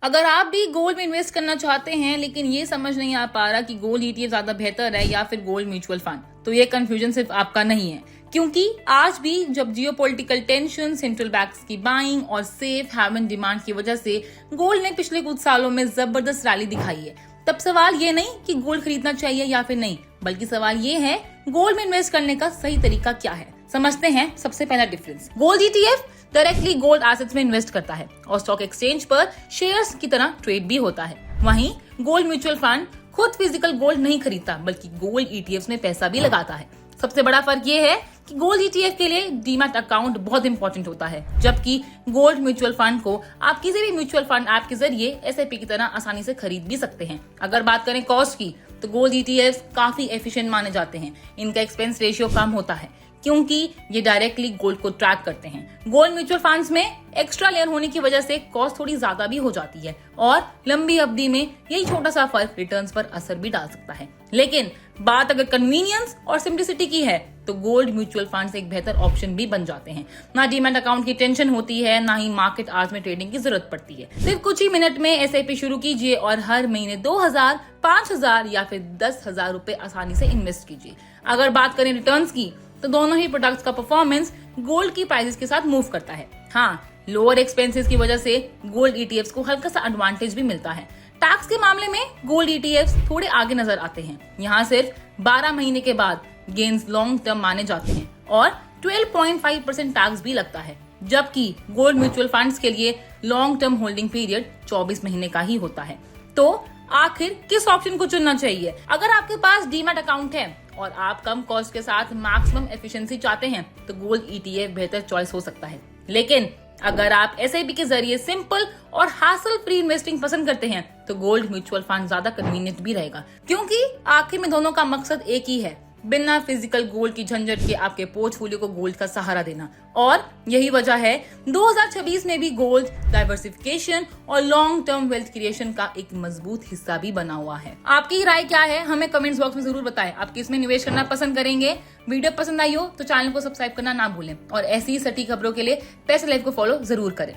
अगर आप भी गोल्ड में इन्वेस्ट करना चाहते हैं लेकिन ये समझ नहीं आ पा रहा कि गोल्ड ईटीएफ ज्यादा बेहतर है या फिर गोल्ड म्यूचुअल फंड, तो ये कंफ्यूजन सिर्फ आपका नहीं है, क्योंकि आज भी जब जियोपॉलिटिकल टेंशन, सेंट्रल बैंक्स की बाइंग और सेफ हैवन डिमांड की वजह से गोल्ड ने पिछले कुछ सालों में जबरदस्त रैली दिखाई है, तब सवाल ये नहीं कि गोल्ड खरीदना चाहिए या फिर नहीं, बल्कि सवाल ये है गोल्ड में इन्वेस्ट करने का सही तरीका क्या है। समझते हैं सबसे पहला difference. Gold ETF directly gold assets में इन्वेस्ट करता है और स्टॉक एक्सचेंज पर शेयर्स की तरह ट्रेड भी होता है। वहीं गोल्ड म्यूचुअल फंड खुद फिजिकल गोल्ड नहीं खरीदता बल्कि गोल्ड ईटीएफ में पैसा भी लगाता है। सबसे बड़ा फर्क ये है कि गोल्ड ईटीएफ के लिए डीमैट अकाउंट बहुत इंपॉर्टेंट होता है, जबकि गोल्ड म्यूचुअल फंड को आप किसी भी म्यूचुअल फंड ऐप के जरिए एसआईपी की तरह आसानी से खरीद भी सकते हैं। अगर बात करें कॉस्ट की, तो गोल्ड ईटीएफ काफी एफिशिएंट माने जाते हैं। इनका एक्सपेंस रेशियो कम होता है क्योंकि ये डायरेक्टली गोल्ड को ट्रैक करते हैं। गोल्ड म्यूचुअल फंड्स में एक्स्ट्रा लेयर होने की वजह से कॉस्ट थोड़ी ज्यादा भी हो जाती है और लंबी अवधि में यही छोटा सा फर्क रिटर्न्स पर असर भी डाल सकता है। लेकिन बात अगर कन्वीनियंस और सिंप्लिसिटी की है, तो गोल्ड म्यूचुअल फंड्स एक बेहतर ऑप्शन भी बन जाते हैं। ना डीमैट अकाउंट की टेंशन होती है, ना ही मार्केट आवर्स में ट्रेडिंग की जरूरत पड़ती है। सिर्फ कुछ ही मिनट में एसआईपी शुरू कीजिए और हर महीने 2000, 5000 या फिर 10,000 रुपए आसानी से इन्वेस्ट कीजिए। अगर बात करें रिटर्न्स की, तो दोनों ही प्रोडक्ट्स का परफॉर्मेंस गोल्ड की प्राइसेस के साथ मूव करता है। हाँ, लोअर एक्सपेंसेस की वजह से गोल्ड ईटीएफ्स को हल्का सा एडवांटेज भी मिलता है। टैक्स के मामले में गोल्ड ईटीएफ्स थोड़े आगे नजर आते हैं। यहाँ सिर्फ 12 महीने के बाद गेन्स लॉन्ग टर्म माने जाते हैं और 12.5% टैक्स भी लगता है, जबकि गोल्ड म्यूचुअल फंड्स के लिए लॉन्ग टर्म होल्डिंग पीरियड 24 महीने का ही होता है। तो आखिर किस ऑप्शन को चुनना चाहिए? अगर आपके पास डीमैट अकाउंट है और आप कम कॉस्ट के साथ मैक्सिमम एफिशिएंसी चाहते हैं, तो गोल्ड ईटीएफ बेहतर चॉइस हो सकता है। लेकिन अगर आप एसआईपी के जरिए सिंपल और हासल फ्री इन्वेस्टिंग पसंद करते हैं, तो गोल्ड म्यूचुअल फंड ज्यादा कन्वीनियंट भी रहेगा, क्योंकि आखिर में दोनों का मकसद एक ही है, बिना फिजिकल गोल्ड की झंझट के आपके पोर्टफोलियो को गोल्ड का सहारा देना। और यही वजह है 2026 में भी गोल्ड डाइवर्सिफिकेशन और लॉन्ग टर्म वेल्थ क्रिएशन का एक मजबूत हिस्सा भी बना हुआ है। आपकी राय क्या है, हमें कमेंट्स बॉक्स में जरूर बताएं। आप किसमें निवेश करना पसंद करेंगे? वीडियो पसंद आई हो तो चैनल को सब्सक्राइब करना ना भूलें और ऐसी ही सटीक खबरों के लिए पैसे लाइव को फॉलो जरूर करें।